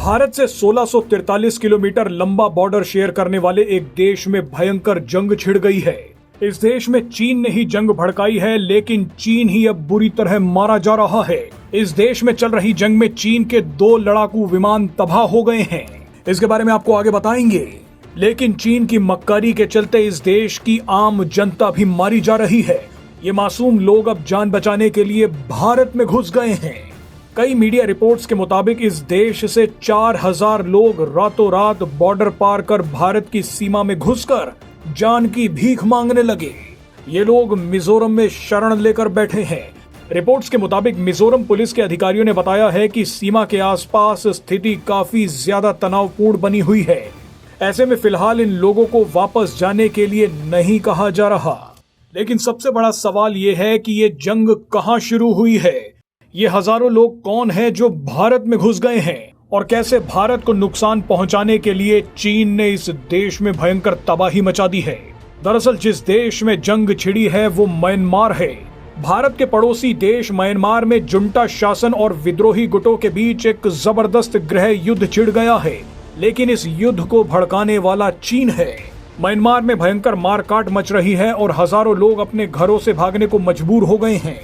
भारत से 1643 किलोमीटर लंबा border share करने वाले एक देश में भयंकर जंग छिड़ गई है। इस देश में चीन ने ही जंग भड़काई है, लेकिन चीन ही अब बुरी तरह मारा जा रहा है। इस देश में चल रही जंग में चीन के 2 लड़ाकू विमान तबाह हो गए हैं। इसके बारे में आपको आगे बताएंगे। लेकिन चीन की मक्कारी के चलते इस देश की आम जनता भी मारी जा रही है। ये मासूम लोग अब जान बचाने के लिए भारत में घुस गए हैं। कई मीडिया रिपोर्ट्स के मुताबिक इस देश से 4000 लोग रातों रात बॉर्डर पार कर भारत की सीमा में घुसकर जान की भीख मांगने लगे। ये लोग मिजोरम में शरण लेकर बैठे हैं। रिपोर्ट्स के मुताबिक मिजोरम पुलिस के अधिकारियों ने बताया है कि सीमा के आसपास स्थिति काफी ज्यादा तनावपूर्ण बनी हुई है। ऐसे में फिलहाल इन लोगों को वापस जाने के लिए नहीं कहा जा रहा। लेकिन सबसे बड़ा सवाल ये है कि ये जंग कहां शुरू हुई है। ये हजारों लोग कौन हैं जो भारत में घुस गए हैं और कैसे भारत को नुकसान पहुंचाने के लिए चीन ने इस देश में भयंकर तबाही मचा दी है। दरअसल जिस देश में जंग छिड़ी है वो म्यांमार है। भारत के पड़ोसी देश म्यांमार में जुंटा शासन और विद्रोही गुटों के बीच एक जबरदस्त गृह युद्ध छिड़ गया है, लेकिन इस युद्ध को भड़काने वाला चीन है। म्यांमार में भयंकर मारकाट मच रही है और हजारों लोग अपने घरों से भागने को मजबूर हो गए हैं।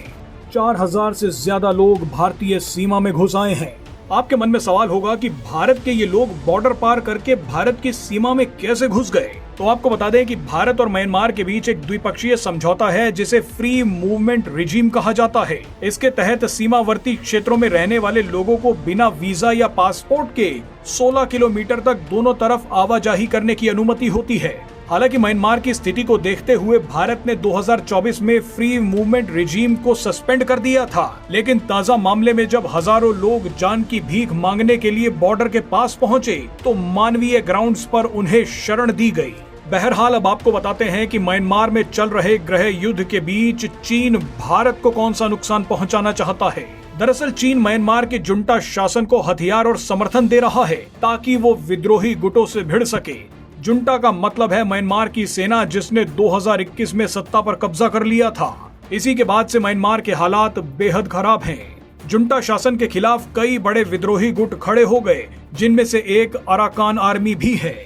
4000 से ज्यादा लोग भारतीय सीमा में घुस आए हैं। आपके मन में सवाल होगा कि भारत के ये लोग बॉर्डर पार करके भारत की सीमा में कैसे घुस गए। तो आपको बता दें कि भारत और म्यांमार के बीच एक द्विपक्षीय समझौता है जिसे फ्री मूवमेंट रिजीम कहा जाता है। इसके तहत सीमावर्ती क्षेत्रों में रहने वाले लोगों को बिना वीजा या पासपोर्ट के 16 किलोमीटर तक दोनों तरफ आवाजाही करने की अनुमति होती है। हालांकि म्यांमार की स्थिति को देखते हुए भारत ने 2024 में फ्री मूवमेंट रिजीम को सस्पेंड कर दिया था, लेकिन ताजा मामले में जब हजारों लोग जान की भीख मांगने के लिए बॉर्डर के पास पहुंचे तो मानवीय ग्राउंड्स पर उन्हें शरण दी गई। बहरहाल अब आपको बताते हैं कि म्यांमार में चल रहे गृह युद्ध के बीच चीन भारत को कौन सा नुकसान पहुंचाना चाहता है। दरअसल चीन म्यांमार के जुंटा शासन को हथियार और समर्थन दे रहा है ताकि वो विद्रोही गुटों से भिड़ सके। जुंटा का मतलब है म्यांमार की सेना जिसने 2021 में सत्ता पर कब्जा कर लिया था। इसी के बाद से म्यांमार के हालात बेहद खराब हैं। जुंटा शासन के खिलाफ कई बड़े विद्रोही गुट खड़े हो गए, जिनमें से एक अराकान आर्मी भी है।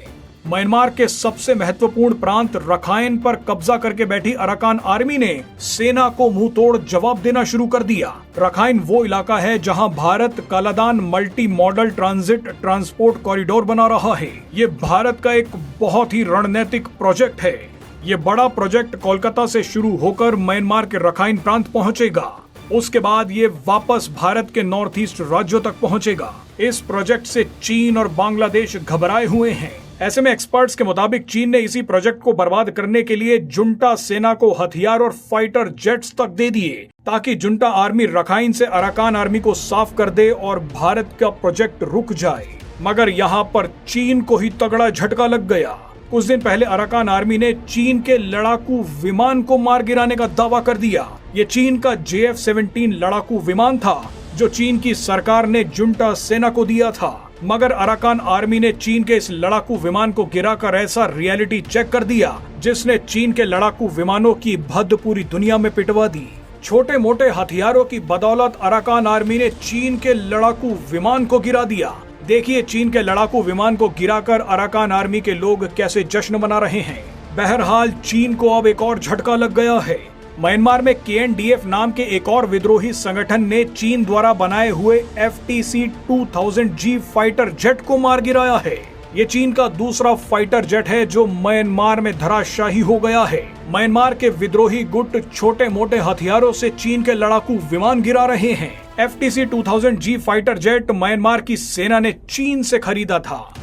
म्यांमार के सबसे महत्वपूर्ण प्रांत रखाइन पर कब्जा करके बैठी अराकान आर्मी ने सेना को मुंह तोड़ जवाब देना शुरू कर दिया। रखाइन वो इलाका है जहां Bharat Kaladan multi modal transit transport corridor बना रहा है। ये भारत का एक बहुत ही रणनीतिक प्रोजेक्ट है। ये बड़ा प्रोजेक्ट कोलकाता से शुरू होकर म्यांमार के रखाइन प्रांत पहुंचेगा। उसके बाद ये वापस भारत के नॉर्थ ईस्ट राज्यों तक पहुंचेगा। इस प्रोजेक्ट से चीन और बांग्लादेश घबराए हुए हैं। ऐसे में एक्सपर्ट्स के मुताबिक चीन ने इसी प्रोजेक्ट को बर्बाद करने के लिए जुंटा सेना को हथियार और फाइटर जेट्स तक दे दिए ताकि जुंटा आर्मी रखाइन से अराकान आर्मी को साफ कर दे और भारत का प्रोजेक्ट रुक जाए। मगर यहाँ पर चीन को ही तगड़ा झटका लग गया। कुछ दिन पहले अराकान आर्मी ने चीन के लड़ाकू विमान को मार गिराने का दावा कर दिया। ये चीन का JF-17 लड़ाकू विमान था जो चीन की सरकार ने जुंटा सेना को दिया था। मगर अराकान आर्मी ने चीन के इस लड़ाकू विमान को गिराकर ऐसा रियलिटी चेक कर दिया जिसने चीन के लड़ाकू विमानों की भद्द पूरी दुनिया में पिटवा दी। छोटे मोटे हथियारों की बदौलत अराकान आर्मी ने चीन के लड़ाकू विमान को गिरा दिया। देखिए चीन के लड़ाकू विमान को गिराकर अराकान आर्मी के लोग कैसे जश्न मना रहे हैं। बहरहाल चीन को अब एक और झटका लग गया है। म्यांमार में KNDF नाम के एक और विद्रोही संगठन ने चीन द्वारा बनाए हुए FTC-2000G फाइटर जेट को मार गिराया है। ये चीन का दूसरा फाइटर जेट है जो म्यांमार में धराशायी हो गया है। म्यांमार के विद्रोही गुट छोटे मोटे हथियारों से चीन के लड़ाकू विमान गिरा रहे हैं। FTC-2000G फाइटर जेट म्यांमार की सेना ने चीन से खरीदा था।